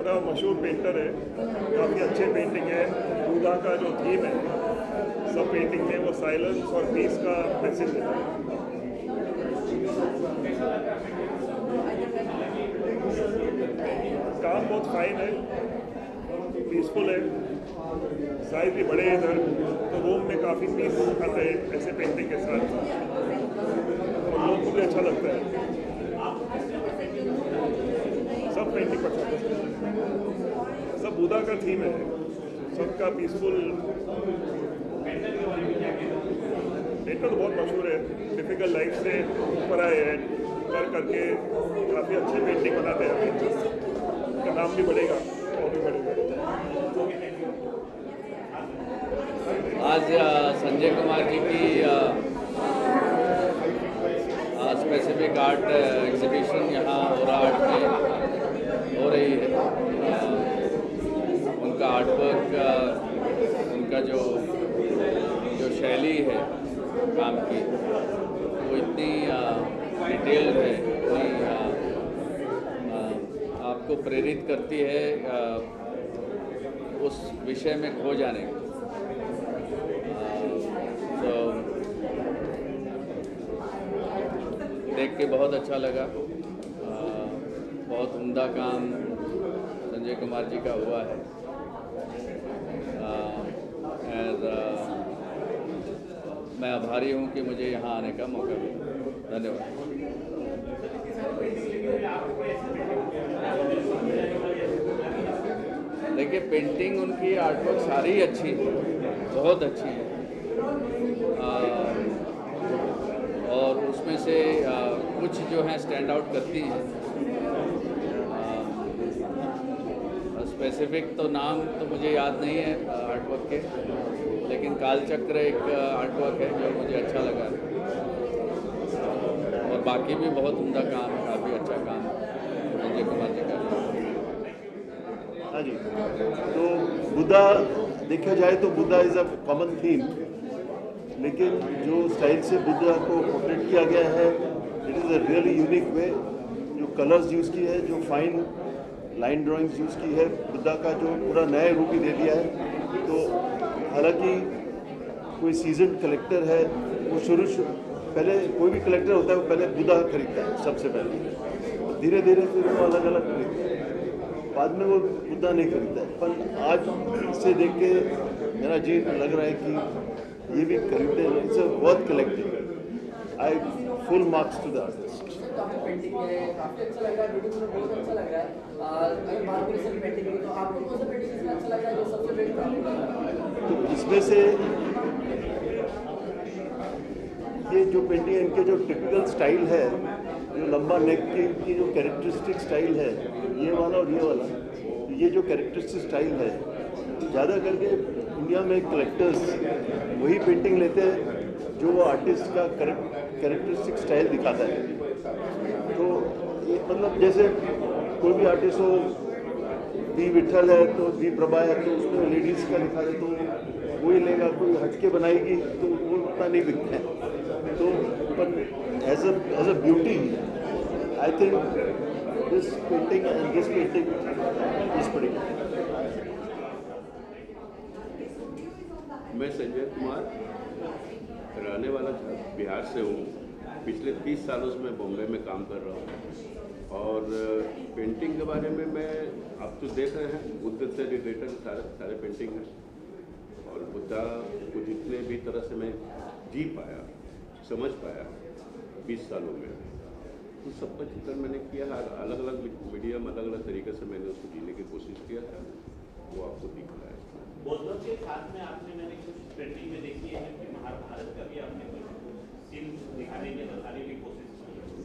का मशहूर पेंटर है, काफ़ी अच्छे पेंटिंग है। बुधा का जो थीम है सब पेंटिंग में वो साइलेंस और पीस का मैसेज देता है। काम बहुत फाइन है, पीसफुल है, साइज भी बड़े हैं इधर, तो रूम में काफ़ी पीस आता है ऐसे पेंटिंग के साथ, और लोगों को भी अच्छा लगता है। सब पेंटिंग पसंद है, सब बुधा का थीम है, सबका पीसफुल। पेंटर तो बहुत मशहूर है, डिफिकल्ट लाइफ से ऊपर आए हैं, कर करके काफ़ी अच्छे पेंटिंग बनाते हैं। उनका नाम भी बढ़ेगा और भी बढ़ेगा। आज संजय कुमार जी की स्पेसिफिक आर्ट एग्जीबिशन यहाँ और आर्ट में हो रही है। उनका आर्ट वर्क, उनका जो शैली है काम की, वो इतनी डिटेल्ड है, इतनी आपको प्रेरित करती है उस विषय में खो जाने की। तो देख के बहुत अच्छा लगा। बहुत उम्दा काम संजय कुमार जी का हुआ है। मैं आभारी हूँ कि मुझे यहाँ आने का मौका मिला। धन्यवाद। देखिए, पेंटिंग उनकी आर्टवर्क सारी अच्छी है, बहुत अच्छी है, और उसमें से कुछ जो हैं स्टैंड आउट करती हैं। स्पेसिफिक तो नाम तो मुझे याद नहीं है आर्टवर्क के, लेकिन कालचक्र एक आर्टवर्क है जो मुझे अच्छा लगा, और बाकी भी बहुत उम्दा काम है, काफ़ी अच्छा काम है संजय कुमार जी का। हाँ जी, तो बुद्धा देखा जाए तो Buddha is a common theme, लेकिन जो स्टाइल से बुद्धा को पोर्ट्रेट किया गया है, it is a really unique way. जो कलर्स यूज़ की है, जो फाइन लाइन ड्राइंग्स यूज़ की है, बुद्धा का जो पूरा नया रूप ही दे दिया है। तो हालांकि कोई सीजन कलेक्टर है, वो पहले कोई भी कलेक्टर होता है वो पहले बुद्धा खरीदता है सबसे पहले, धीरे धीरे फिर वो अलग अलग खरीदता है, बाद में वो बुद्धा नहीं खरीदता है। पर आज इसे देख के मेरा जी लग रहा है कि ये भी खरीदते हैं। It's a worth collecting. I full marks to the artist. Painting है, काफी अच्छा लग रहा है, वीडियो में बहुत अच्छा लग रहा है। अगर बात करें सभी पेंटिंग की, तो आपको कौन सा पेंटिंग इसमें अच्छा लग रहा है, जो सबसे बेस्ट था? तो इसमें से ये जो पेंटिंग है, इनके जो टिपिकल स्टाइल है, जो लंबा नेक की जो कैरेक्टरिस्टिक स्टाइल है, ये वाला और ये वाला, ये जो कैरेक्टरिस्टिक स्टाइल है, ज़्यादा करके इंडिया में कलेक्टर्स वही पेंटिंग लेते हैं जो वो आर्टिस्ट का कैरेक्टरिस्टिक स्टाइल दिखाता है। तो ये मतलब जैसे कोई भी आर्टिस्ट हो, वी विठल है तो वी प्रभा है, तो उसमें लेडीज़ का लिखा है तो वही लेगा। कोई हटके बनाएगी तो वो उतना नहीं बिकता है। तो पर as a beauty I think this painting and this painting is pretty good. मैं संजय कुमार, रहने वाला बिहार से हूँ। पिछले 30 सालों से मैं बॉम्बे में काम कर रहा हूँ, और पेंटिंग के बारे में मैं, आप तो देख रहे हैं, बुद्ध से रिलेटेड सारे पेंटिंग हैं, और बुद्धा को जितने भी तरह से मैं जी पाया, समझ पाया 20 सालों में, तो सबका चित्रण मैंने किया है। अलग अलग मीडियम, अलग अलग तरीके से मैंने उसको जीने की कोशिश किया था, वो आपको दिख रहा है। बौद्धों के साथ में आपने, मैंने कुछ पेंटिंग में देखी है कि महाभारत का भी आपने कुछ सीन दिखाने की, बताने की कोशिश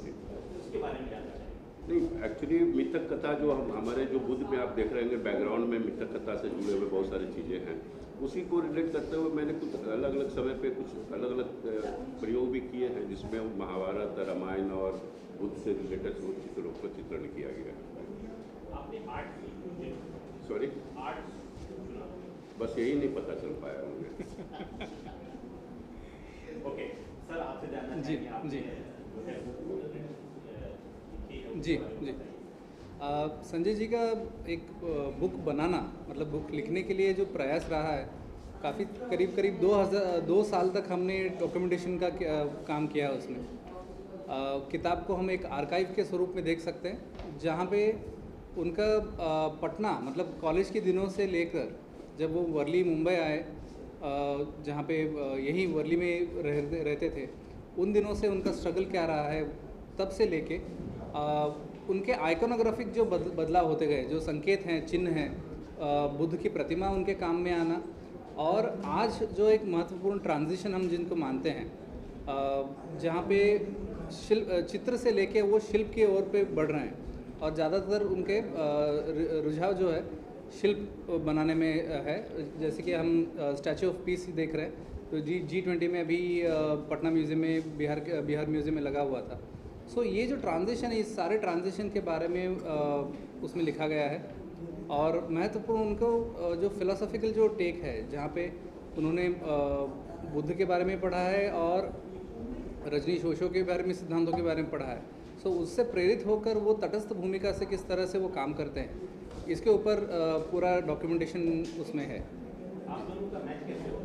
की, उसके बारे में जानना चाहिए। नहीं, एक्चुअली मिथक कथा जो हमारे जो बुद्ध में आप देख रहे हैं, बैकग्राउंड में मिथक कथा से जुड़े हुए बहुत सारी चीज़ें हैं, उसी को रिलेट करते हुए मैंने कुछ अलग अलग समय पे कुछ अलग अलग प्रयोग भी किए हैं, जिसमें महाभारत, रामायण और बुद्ध से रिलेटेड चित्रों का चित्रण किया गया है। आपने आर्ट, सॉरी, आर्ट बस यही नहीं पता चल पाया मुझे। ओके सर, आपसे जानना जी चाहिए, जी आपने जी जी संजय जी का एक बुक बनाना, मतलब बुक लिखने के लिए जो प्रयास रहा है, काफ़ी करीब 2 साल तक हमने डॉक्यूमेंटेशन का काम किया है उसमें। किताब को हम एक आर्काइव के स्वरूप में देख सकते हैं, जहाँ पे उनका पटना, मतलब कॉलेज के दिनों से लेकर जब वो वर्ली मुंबई आए, जहाँ पे यहीं वर्ली में रहते थे, उन दिनों से उनका स्ट्रगल क्या रहा है, तब से लेके उनके आइकोनोग्राफिक जो बदलाव होते गए, जो संकेत हैं, चिन्ह हैं, बुद्ध की प्रतिमा उनके काम में आना, और आज जो एक महत्वपूर्ण ट्रांजिशन हम जिनको मानते हैं, जहाँ पे चित्र से लेके वो शिल्प की ओर पे बढ़ रहे हैं, और ज़्यादातर उनके रुझाव जो है शिल्प बनाने में है। जैसे कि हम स्टैचू ऑफ पीस देख रहे हैं, तो G20 में अभी पटना म्यूज़ियम में, बिहार म्यूज़ियम में लगा हुआ था। सो ये जो ट्रांजिशन है, इस सारे ट्रांजिशन के बारे में उसमें लिखा गया है, और महत्वपूर्ण उनको जो फिलोसॉफिकल जो टेक है, जहाँ पे उन्होंने बुद्ध के बारे में पढ़ा है और रजनीश ओशो के बारे में, सिद्धांतों के बारे में पढ़ा है। सो उससे प्रेरित होकर वो तटस्थ भूमिका से किस तरह से वो काम करते हैं, इसके ऊपर पूरा डॉक्यूमेंटेशन उसमें है। आप दोनों का मैच कैसे होता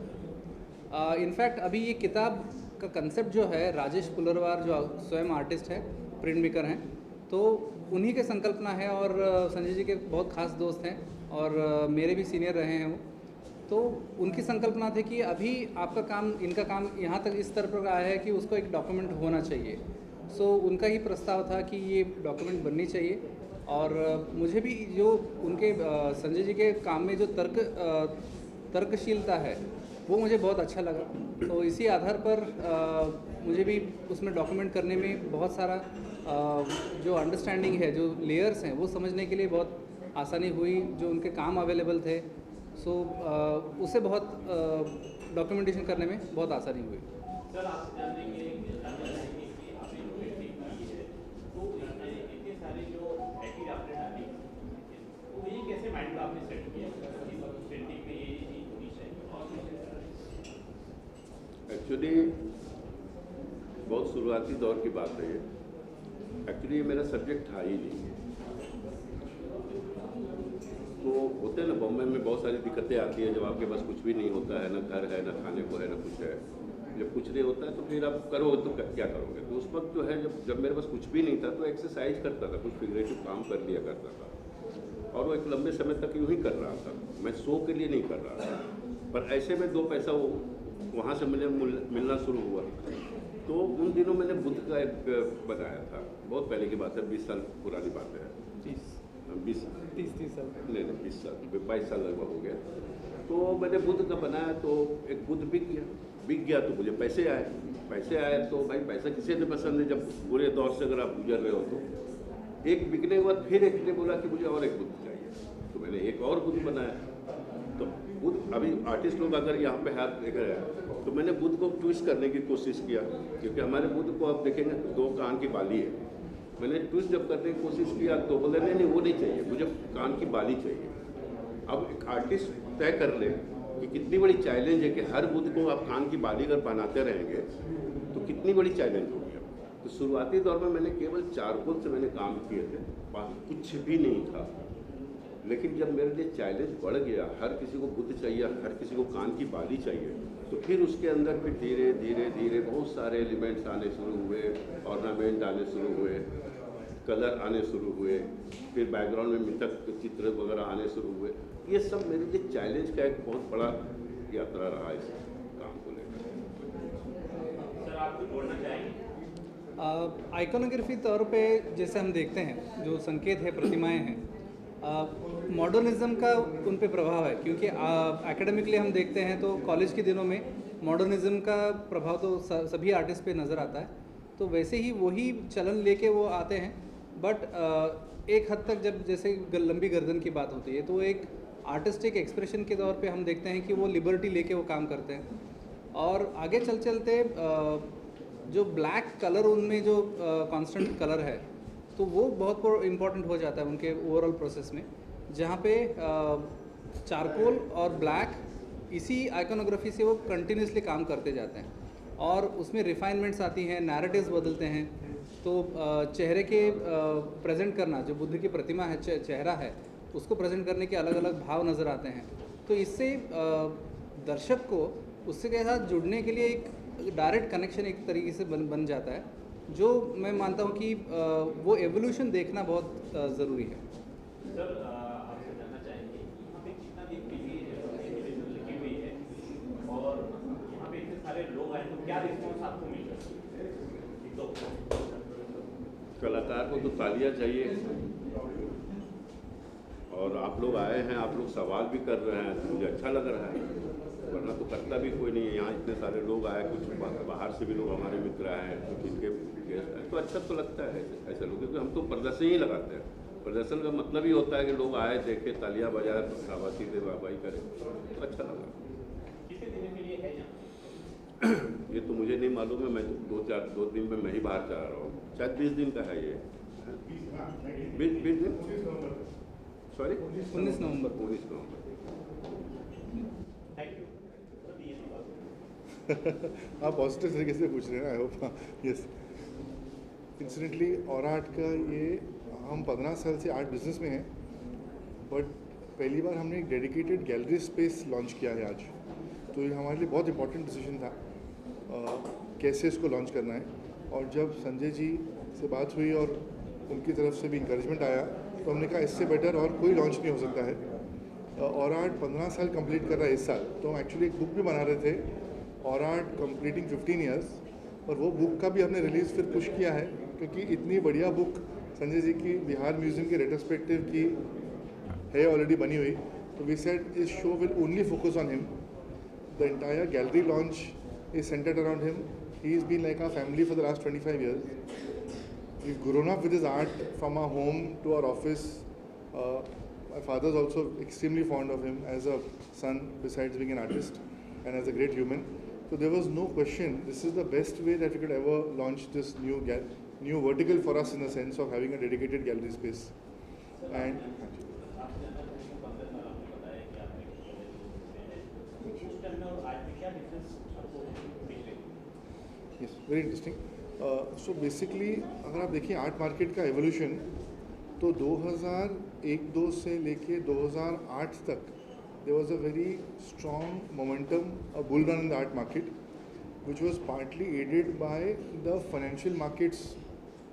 है? इनफैक्ट अभी ये किताब का कंसेप्ट जो है, राजेश पुलरवार जो स्वयं आर्टिस्ट है, प्रिंट मेकर हैं, तो उन्हीं के संकल्पना है, और संजय जी के बहुत खास दोस्त हैं और मेरे भी सीनियर रहे हैं वो। तो उनकी संकल्पना थी कि अभी आपका काम, इनका काम यहाँ तक इस तरह पर आया है कि उसको एक डॉक्यूमेंट होना चाहिए। सो उनका ही प्रस्ताव था कि ये डॉक्यूमेंट बननी चाहिए, और मुझे भी जो उनके संजय जी के काम में जो तर्कशीलता है, वो मुझे बहुत अच्छा लगा। तो इसी आधार पर मुझे भी उसमें डॉक्यूमेंट करने में बहुत सारा जो अंडरस्टैंडिंग है, जो लेयर्स हैं, वो समझने के लिए बहुत आसानी हुई। जो उनके काम अवेलेबल थे, सो उससे बहुत डॉक्यूमेंटेशन करने में बहुत आसानी हुई। सर, आप जानते हैं कि आपने जो पेंटिंग की है, तो इतने सारे जो एक्टिव आपने डाली, तो ये कैसे माइंड में आपने सेट किया कि पेंटिंग में ये चीज होनी चाहिए? एक्चुअली बहुत शुरुआती दौर की बात है ये। एक्चुअली ये मेरा सब्जेक्ट था ही नहीं। तो होते हैं ना, बॉम्बे में बहुत सारी दिक्कतें आती हैं जब आपके पास कुछ भी नहीं होता है, ना घर है, ना खाने को है, ना कुछ है। जब कुछ नहीं होता है तो फिर आप करोगे तो क्या करोगे। तो उस वक्त जो है, जब मेरे पास कुछ भी नहीं था, तो एक्सरसाइज करता था, कुछ फिगरेटिव काम कर लिया करता था, और वो एक लंबे समय तक यूँ ही कर रहा था। मैं शो के लिए नहीं कर रहा था, पर ऐसे में 2 पैसा वो वहाँ से मिलना शुरू हुआ। तो उन दिनों मैंने बुद्ध का एक बनाया था, बहुत पहले की बात है, 20 साल पुरानी बात है। 30 साल नहीं 20 साल, 22 साल लगभग हो गया। तो मैंने बुद्ध का बनाया, तो एक बुद्ध बिक गया तो मुझे पैसे आए। तो भाई पैसा किसी ने पसंद है, जब बुरे दौर से अगर आप गुजर रहे हो। तो एक बिकने के बाद फिर एक ने बोला कि मुझे और एक बुद्ध चाहिए, तो मैंने एक और बुद्ध बनाया। तो बुद्ध, अभी आर्टिस्ट लोग अगर यहाँ पे हाथ देख रहे हैं, तो मैंने बुद्ध को ट्विस्ट करने की कोशिश किया, क्योंकि हमारे बुद्ध को आप देखेंगे 2 कान की बाली है। मैंने ट्विस्ट जब करने की कोशिश किया तो बोले नहीं वो नहीं चाहिए, मुझे कान की बाली चाहिए। अब एक आर्टिस्ट तय कर ले कि कितनी बड़ी चैलेंज है कि हर बुद्ध को आप कान की बाली अगर बनाते रहेंगे तो कितनी बड़ी चैलेंज होगी। तो शुरुआती दौर में मैंने केवल चारकोल से मैंने काम किए थे, कुछ भी नहीं था। लेकिन जब मेरे लिए चैलेंज बढ़ गया, हर किसी को बुद्ध चाहिए, हर किसी को कान की बाली चाहिए, तो फिर उसके अंदर फिर धीरे धीरे बहुत सारे एलिमेंट्स आने शुरू हुए, ऑर्नामेंट आने शुरू हुए, कलर आने शुरू हुए, फिर बैकग्राउंड में मिथक चित्र वगैरह आने शुरू हुए। ये सब मेरे लिए चैलेंज का एक बहुत बड़ा यात्रा रहा इस काम को लेकर। सर, आप कुछ बोलना चाहेंगे? आइकोनोग्राफी तौर पे जैसे हम देखते हैं, जो संकेत है, प्रतिमाएं हैं, मॉडर्निज़्म का उन पे प्रभाव है, क्योंकि एकेडमिकली हम देखते हैं तो कॉलेज के दिनों में मॉडर्निज़्म का प्रभाव तो सभी आर्टिस्ट पे नज़र आता है। तो वैसे ही वही चलन लेके वो आते हैं, बट एक हद तक जब जैसे लंबी गर्दन की बात होती है, तो एक आर्टिस्टिक एक्सप्रेशन के तौर पे हम देखते हैं कि वो लिबर्टी लेके वो काम करते हैं। और आगे चलते जो ब्लैक कलर उनमें जो कांस्टेंट कलर है, तो वो बहुत इम्पॉर्टेंट हो जाता है उनके ओवरऑल प्रोसेस में, जहाँ पे चारकोल और ब्लैक इसी आइकोनोग्राफी से वो कंटिन्यूसली काम करते जाते हैं, और उसमें रिफाइनमेंट्स आती हैं, नैरेटिव्स बदलते हैं, तो चेहरे के प्रेजेंट करना, जो बुद्ध की प्रतिमा है, चेहरा है, उसको प्रेजेंट करने के अलग अलग भाव नज़र आते हैं। तो इससे दर्शक को उससे के साथ जुड़ने के लिए एक डायरेक्ट कनेक्शन एक तरीके से बन जाता है, जो मैं मानता हूँ कि वो एवोल्यूशन देखना बहुत ज़रूरी है। सर आपसे जानना चाहेंगे यहाँ पे जितना भी पीढ़ी लिखी हुई है और यहाँ पे इतने सारे लोग आए तो क्या रिस्पॉन्स आपको मिल रहा है? तो कलाकार को तो तालियां चाहिए, और आप लोग आए हैं, आप लोग सवाल भी कर रहे हैं तो मुझे अच्छा लग रहा है, वरना तो करता भी कोई नहीं है। यहाँ इतने सारे लोग आए, कुछ बाहर से भी लोग हमारे मित्र आए हैं, कुछ इनके गेस्ट आए, तो अच्छा तो लगता है ऐसे लोग, क्योंकि हम तो प्रदर्शन ही लगाते हैं। प्रदर्शन का मतलब ही होता है कि लोग आए, देखे, तालियां बजाए, शाबाशी दे, वाहवाही करें, तो अच्छा लगा। कितने दिन के लिए है यहाँ? ये तो मुझे नहीं मालूम है, मैं 2 दिन में मैं ही बाहर चला रहा हूँ, शायद 20 दिन का है ये। 20 दिन, sorry 19 November. 19 November. Thank you. आप पॉजिटिव तरीके से पूछ रहे हैं, आई होप। यस, इंसिडेंटली और आर्ट का ये, हम 15 साल से आर्ट बिजनेस में हैं, बट पहली बार हमने एक डेडिकेटेड गैलरी स्पेस लॉन्च किया है आज। तो ये हमारे लिए बहुत इंपॉर्टेंट डिसीजन था कैसे इसको लॉन्च करना है। और जब संजय जी से बात हुई और उनकी तरफ से भी इंकरेजमेंट आया, तो हमने कहा इससे बेटर और कोई लॉन्च नहीं हो सकता है। और आर्ट 15 साल कंप्लीट कर रहा है इस साल, तो हम एक्चुअली एक बुक भी बना रहे थे, और आर्ट कंप्लीटिंग 15 ईयर्स, और वो बुक का भी हमने रिलीज़ फिर पुश किया है, क्योंकि इतनी बढ़िया बुक संजय जी की बिहार म्यूज़ियम के रेट्रोस्पेक्टिव की है ऑलरेडी बनी हुई। तो वी सेड इस show will only focus on him, the entire gallery launch is centred around him, he is been like our family for the last 25 years. We've grown up with his art from our home to our office. My father is also extremely fond of him as a son, besides being an artist and as a great human. So there was no question, this is the best way that we could ever launch this new vertical for us, in the sense of having a dedicated gallery space. And yes, very interesting. So basically अगर आप देखिए art market का evolution, तो 2001-2 से लेके 2008 तक there was a very strong momentum, a bull run in the art market, which was partly aided by the financial markets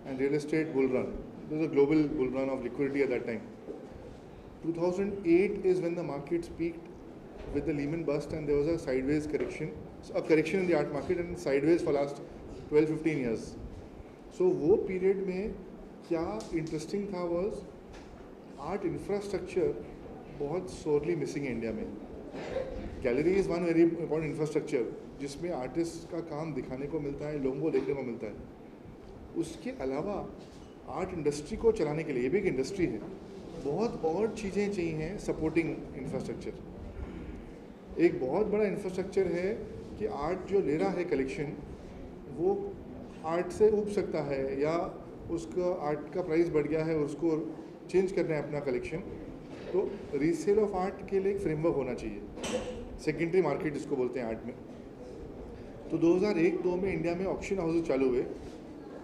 and real estate bull run. There was a global bull run of liquidity at that time. 2008 is when the markets peaked with the Lehman bust, and there was a sideways correction, a correction in the art market, and sideways for last 12-15 years. So वो period में क्या interesting था was art infrastructure बहुत sorely missing है India में। Gallery is one very important infrastructure जिसमें artist का काम दिखाने को मिलता है, लोगों को देखने को मिलता है। उसके अलावा आर्ट इंडस्ट्री को चलाने के लिए, ये भी एक इंडस्ट्री है, बहुत और चीज़ें चाहिए हैं सपोर्टिंग इंफ्रास्ट्रक्चर। एक बहुत बड़ा इंफ्रास्ट्रक्चर है कि आर्ट जो ले रहा है कलेक्शन, वो आर्ट से उब सकता है, या उसका आर्ट का प्राइस बढ़ गया है, उसको चेंज करना है अपना कलेक्शन, तो रीसेल ऑफ आर्ट के लिए एक फ्रेमवर्क होना चाहिए, सेकेंडरी मार्केट जिसको बोलते हैं आर्ट में। तो 2001-2 में इंडिया में ऑक्शन हाउसेज चालू हुए,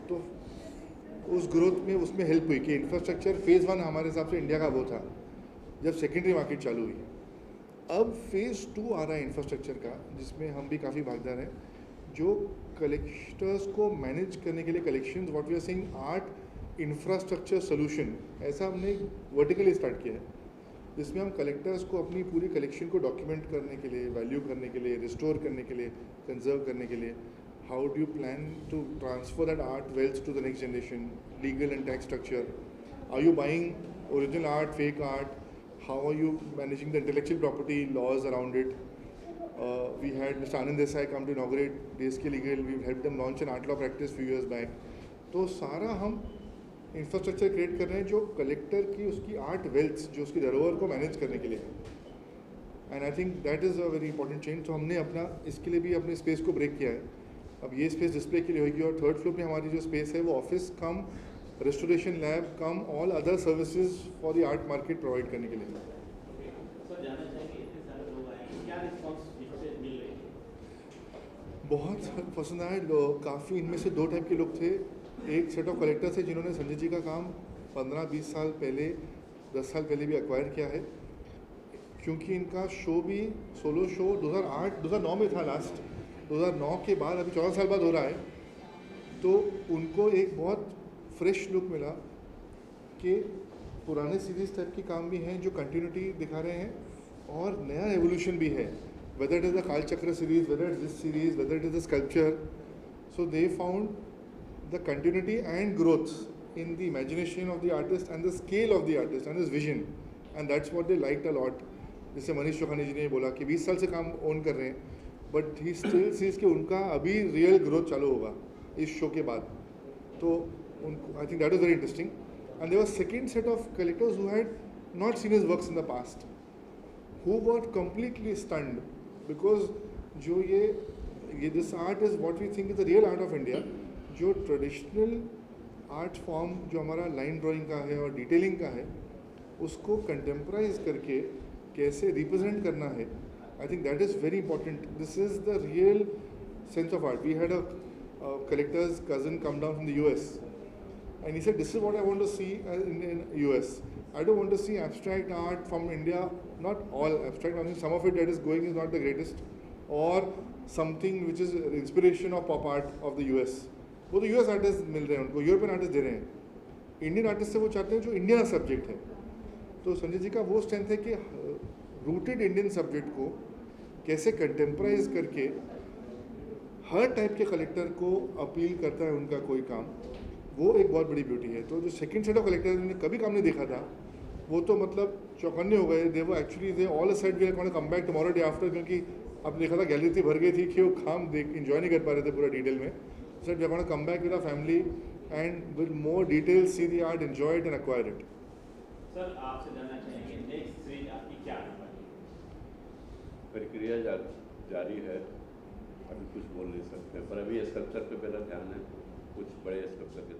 तो उस ग्रोथ में उसमें हेल्प हुई कि इंफ्रास्ट्रक्चर फेज़ 1 हमारे हिसाब से इंडिया का वो था जब सेकेंडरी मार्केट चालू हुई। अब फेज़ 2 आ रहा है इंफ्रास्ट्रक्चर का, जिसमें हम भी काफ़ी भागीदार हैं, जो कलेक्टर्स को मैनेज करने के लिए collections, what we are saying art infrastructure solution, ऐसा हमने वर्टिकली स्टार्ट किया है, जिसमें हम कलेक्टर्स को अपनी पूरी कलेक्शन को डॉक्यूमेंट करने के लिए, वैल्यू करने के लिए, रिस्टोर करने के लिए, कंजर्व करने के लिए, how do you plan to transfer that art wealth to the next generation, legal and tax structure, are you buying original art, fake art, how are you managing the intellectual property laws around it. We had Mr. Anand Desai come to inaugurate DSK Legal. We helped them launch an art law practice few years back. तो सारा हम infrastructure create कर रहे हैं जो collector की उसकी art wealth, जो उसकी धरोहर को मैनेज करने के लिए है. And I think that is a very important change. तो हमने अपना इसके लिए भी अपने स्पेस को ब्रेक किया है. अब ये स्पेस डिस्प्ले के लिए होगी, और 3rd फ्लोर पे हमारी जो स्पेस है वो office come restoration lab come all other services for the art market provide करने के लिए. बहुत पसंद आए लोग, काफ़ी इनमें से 2 टाइप के लोग थे. एक सेट ऑफ कलेक्टर्स है जिन्होंने संजय जी का काम 15-20 साल पहले, 10 साल पहले भी एक्वायर किया है, क्योंकि इनका शो भी सोलो शो 2009 में था लास्ट, 2009 के बाद अभी 14 साल बाद हो रहा है, तो उनको एक बहुत फ्रेश लुक मिला कि पुराने सीरीज टाइप के काम भी हैं जो कंटिन्यूटी दिखा रहे हैं और नया एवोल्यूशन भी है, वेदर इट इज़ द काल चक्र series, whether it this series, whether it is the sculpture. So they found the continuity and growth in the imagination of the artist and the scale of the artist and this vision, and that's what they liked a lot. जैसे मनीष चौहानी जी ने बोला कि 20 साल से काम own कर रहे हैं, बट ही स्टिल सीज कि उनका अभी रियल ग्रोथ चालू होगा इस शो के बाद. तो उनको I think that is very interesting. And there was second set of collectors who had not seen his works in the past, who were completely stunned, because जो ये this art is what we think is the real art of India. जो traditional art form जो हमारा line drawing का है और detailing का है, उसको कंटेम्पराइज करके कैसे रिप्रेजेंट करना है, I think that is very important. This is the real sense of art. We had a collector's cousin come down from the US, and he said, this is what I want to see in US. I don't want to see abstract art from India, not all abstract. I think some of it that is going is not the greatest, or something which is inspiration of pop art of the US. वो तो US artist मिल रहे हैं उनको, European artist they रहे हैं. Indian artist से वो चाहते हैं जो इंडियन सब्जेक्ट है. तो संजय जी का वो स्ट्रेंथ है कि रूटेड इंडियन सब्जेक्ट को कैसे कंटेम्पराइज करके हर टाइप के कलेक्टर को अपील करता है उनका कोई काम, वो एक बहुत बड़ी ब्यूटी है. तो जो सेकंड सेट ऑफ कलेक्टर ने कभी काम नहीं देखा था, वो तो मतलब चौकन्ने हो गए. दे वो actually they all a sudden we are going to come back tomorrow day after, क्योंकि अब देखा था गैलरी इतनी भर गई थी कि वो काम देख एंजॉय नहीं कर पा रहे थे पूरा डिटेल में. So we are going to come back with a family and with more detail, see the art, enjoy it and acquire it. Sir आपसे जानना चाहेंगे नेक्स्ट स्टेज आपकी क्या है? प्रक्रिया जारी है, अभी कुछ बोल नहीं सकते, पर अभी स्कल्पचर पे मेरा ध्यान है, कुछ बड़े स्कल्पचर के